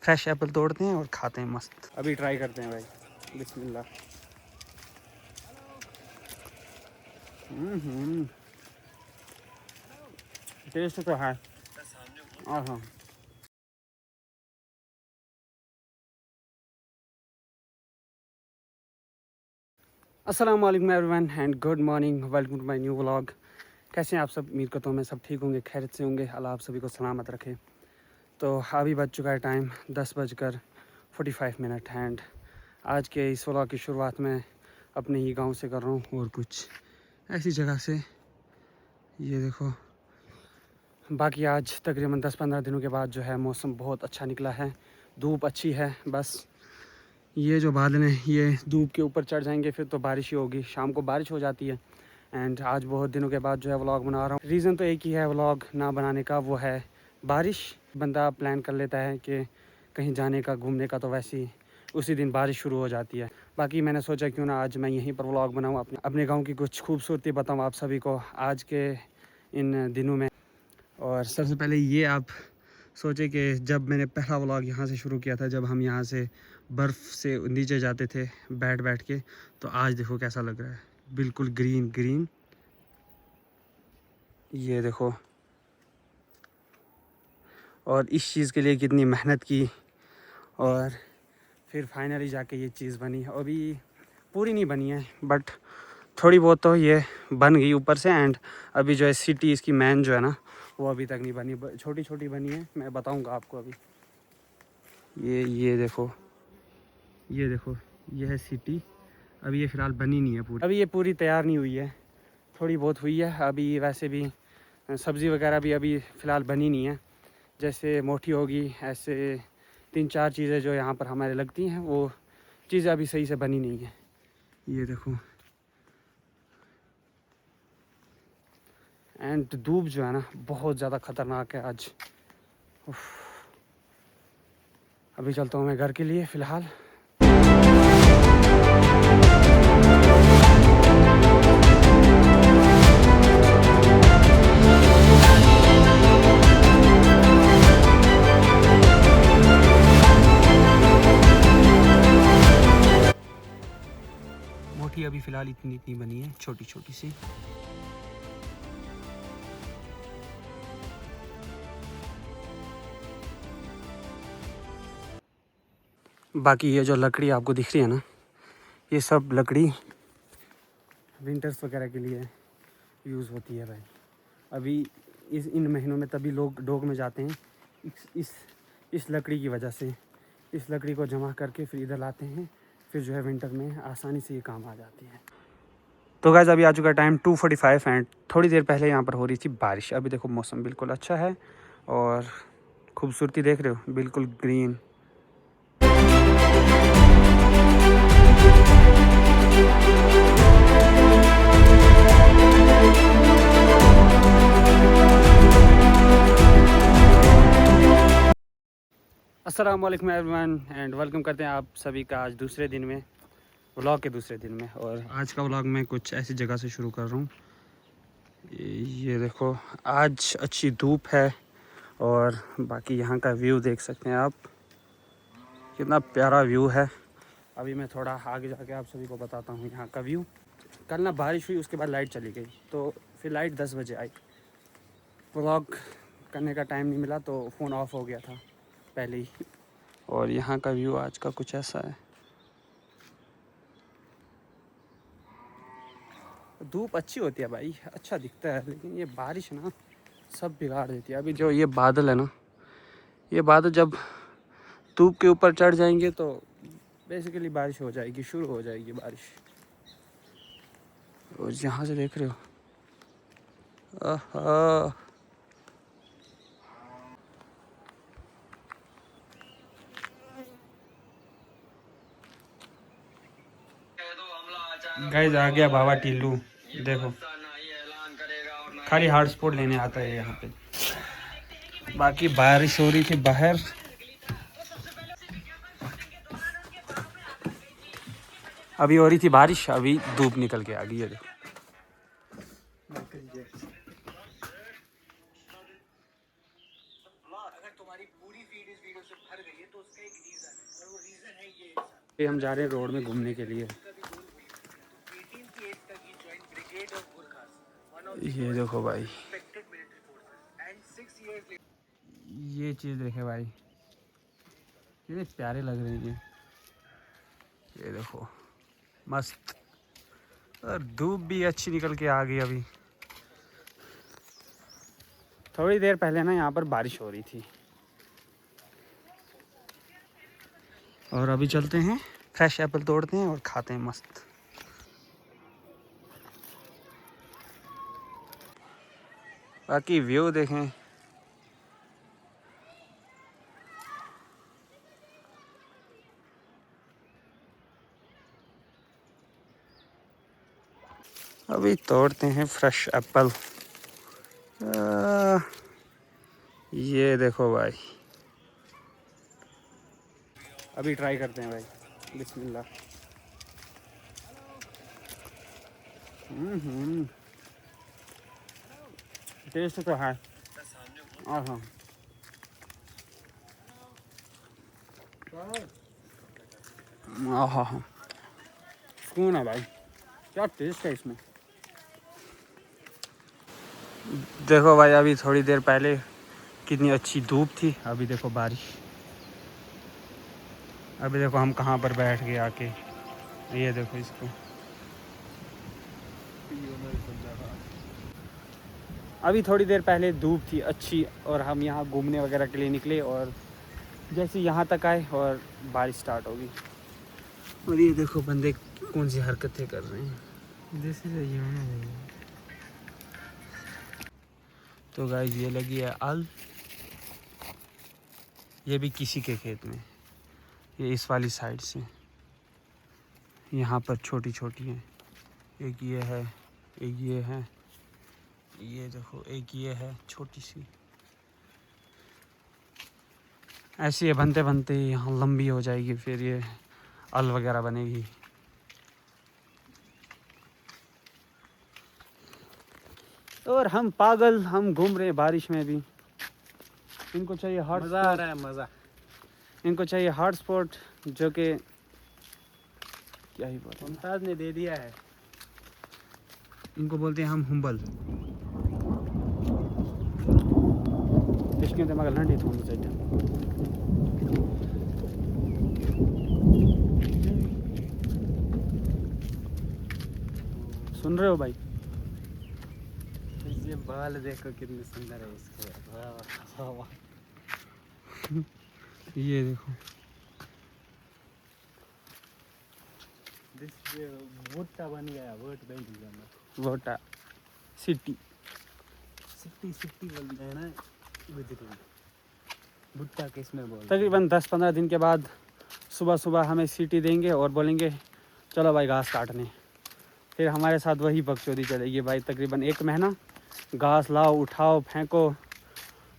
Fresh Apple तोड़ते हैं और खाते हैं मस्त। अभी ट्राई करते हैं भाई, बिस्मिल्लाह। टेस्ट तो है। हाँ। अस्सलाम वालेकुम everyone and good morning, welcome to my new vlog. कैसे हैं आप सब? उम्मीद करता हूँ मैं सब ठीक होंगे, खैरियत से होंगे। अल्लाह आप सभी को सलामत रखे। तो अभी बज चुका है टाइम 10:45 एंड आज के इस व्लॉग की शुरुआत में अपने ही गांव से कर रहा हूँ और कुछ ऐसी जगह से। ये देखो, बाकी आज तकरीबन 10-15 दिनों के बाद जो है मौसम बहुत अच्छा निकला है, धूप अच्छी है। बस ये जो बादल हैं ये धूप के ऊपर चढ़ जाएंगे फिर तो बारिश ही होगी। शाम को बारिश हो जाती है एंड आज बहुत दिनों के बाद जो है व्लॉग बना रहा हूँ। रीज़न तो एक ही है व्लॉग ना बनाने का, वो है बारिश। बंदा प्लान कर लेता है कि कहीं जाने का, घूमने का, तो वैसे ही उसी दिन बारिश शुरू हो जाती है। बाकी मैंने सोचा क्यों ना आज मैं यहीं पर व्लॉग बनाऊँ, अपने गाँव की कुछ खूबसूरती बताऊँ आप सभी को आज के इन दिनों में। और सबसे पहले ये आप सोचे कि जब मैंने पहला व्लॉग यहाँ से शुरू किया था, जब हम यहाँ से बर्फ़ से नीचे जाते थे बैठ बैठ के, तो आज देखो कैसा लग रहा है, बिल्कुल ग्रीन ग्रीन। ये देखो, और इस चीज़ के लिए कितनी मेहनत की और फिर फाइनली जाके ये चीज़ बनी। अभी पूरी नहीं बनी है बट थोड़ी बहुत तो ये बन गई ऊपर से। एंड अभी जो है सिटी इसकी मेन जो है ना, वो अभी तक नहीं बनी, छोटी छोटी बनी है। मैं बताऊंगा आपको अभी। ये देखो, ये देखो, ये है सिटी। अभी ये फ़िलहाल बनी नहीं है पूरी, अभी ये पूरी तैयार नहीं हुई है, थोड़ी बहुत हुई है। अभी वैसे भी सब्ज़ी वगैरह भी अभी फ़िलहाल बनी नहीं है। जैसे मोटी होगी, ऐसे 3-4 चीज़ें जो यहाँ पर हमारे लगती हैं, वो चीज़ें अभी सही से बनी नहीं है। ये देखो, एंड धूप जो है ना बहुत ज़्यादा ख़तरनाक है आज। अभी चलता हूँ मैं घर के लिए फ़िलहाल। मोटी अभी फ़िलहाल इतनी इतनी बनी है, छोटी छोटी सी। बाकी ये जो लकड़ी आपको दिख रही है ना, ये सब लकड़ी विंटर्स वगैरह के लिए यूज़ होती है भाई। अभी इन महीनों में तभी लोग डोग में जाते हैं इस लकड़ी की वजह से। इस लकड़ी को जमा करके फिर इधर लाते हैं, फिर जो है विंटर में आसानी से ये काम आ जाती है। तो गाइस अभी आ चुका टाइम 2:45 एंड थोड़ी देर पहले यहाँ पर हो रही थी बारिश। अभी देखो मौसम बिल्कुल अच्छा है और खूबसूरती देख रहे हो, बिल्कुल ग्रीन। अस्सलाम वालेकुम एवरीवन एंड वेलकम करते हैं आप सभी का आज दूसरे दिन में, व्लॉग के दूसरे दिन में। और आज का व्लॉग मैं कुछ ऐसी जगह से शुरू कर रहा हूँ। ये देखो, आज अच्छी धूप है और बाकी यहाँ का व्यू देख सकते हैं आप, कितना प्यारा व्यू है। अभी मैं थोड़ा आगे जाके आप सभी को बताता हूँ यहाँ का व्यू। कल ना बारिश हुई, उसके बाद लाइट चली गई, तो फिर लाइट 10 बजे आई। व्लॉग करने का टाइम नहीं मिला तो फ़ोन ऑफ हो गया था पहले ही। और यहाँ का व्यू आज का कुछ ऐसा है। धूप अच्छी होती है भाई, अच्छा दिखता है, लेकिन ये बारिश ना सब बिगाड़ देती है। अभी जो ये बादल है ना, ये बादल जब धूप के ऊपर चढ़ जाएंगे तो बेसिकली बारिश हो जाएगी, शुरू हो जाएगी बारिश। और यहाँ से देख रहे हो, आहा, गाइस आ गया बाबा टिल्लू। देखो, खाली हॉटस्पॉट लेने आता है यहाँ पे। बाकी बारिश हो रही थी बाहर, अभी हो रही थी बारिश, अभी धूप निकल के आ गई है। ये हम जा रहे हैं रोड में घूमने के लिए। ये देखो भाई, ये चीज़ देखे भाई, कितने प्यारे लग रहे हैं ये देखो, मस्त। और धूप भी अच्छी निकल के आ गई। अभी थोड़ी देर पहले ना यहाँ पर बारिश हो रही थी। और अभी चलते हैं, फ्रेश एप्पल तोड़ते हैं और खाते हैं मस्त। बाकी व्यू देखें, अभी तोड़ते हैं फ्रेश एप्पल। ये देखो भाई, अभी ट्राई करते हैं भाई, बिस्मिल्लाह। टेस्ट तो है। हाँ हाँ, हाँ, सुकून है भाई, क्या टेस्ट है इसमें। देखो भाई, अभी थोड़ी देर पहले कितनी अच्छी धूप थी, अभी देखो बारिश। अभी देखो हम कहाँ पर बैठ गए आके, ये देखो इसको। अभी थोड़ी देर पहले धूप थी अच्छी और हम यहाँ घूमने वगैरह के लिए निकले, और जैसे यहाँ तक आए और बारिश स्टार्ट हो गई। और ये देखो बंदे कौन सी हरकतें कर रहे हैं। तो गाइस ये लगी है आल, ये भी किसी के खेत में, ये इस वाली साइड से। यहाँ पर छोटी छोटी हैं, एक ये है, एक ये है, ये देखो एक ये है छोटी सी। ऐसे ये बनते बनते यहाँ लंबी हो जाएगी, फिर ये अल वगैरह बनेगी। और हम पागल, हम घूम रहे हैं बारिश में भी। इनको चाहिए हॉट, मज़ा आ रहा है, मज़ा। इनको चाहिए हॉट स्पॉट, जो कि क्या ही बोलते हैं, मुमताज़ ने दे दिया है। इनको बोलते हैं हम हुम्बल। इसके दिमाग लंडी थोड़ी चाहिए। सुन रहे हो भाई? ये बाल देखो कितने सुंदर है इसके। वाह वाह। ये देखो, वोटा बन गया, वोट बैंक जाना, वोटा सिटी सिटी सिटी बोलते हैं ना गुजराती। भुट्टा किसमें बोलते? तकरीबन 10-15 दिन के बाद सुबह सुबह हमें सीटी देंगे और बोलेंगे चलो भाई घास काटने। फिर हमारे साथ वही बकचोदी चलेगी भाई, तकरीबन 1 महीना। घास लाओ, उठाओ, फेंको,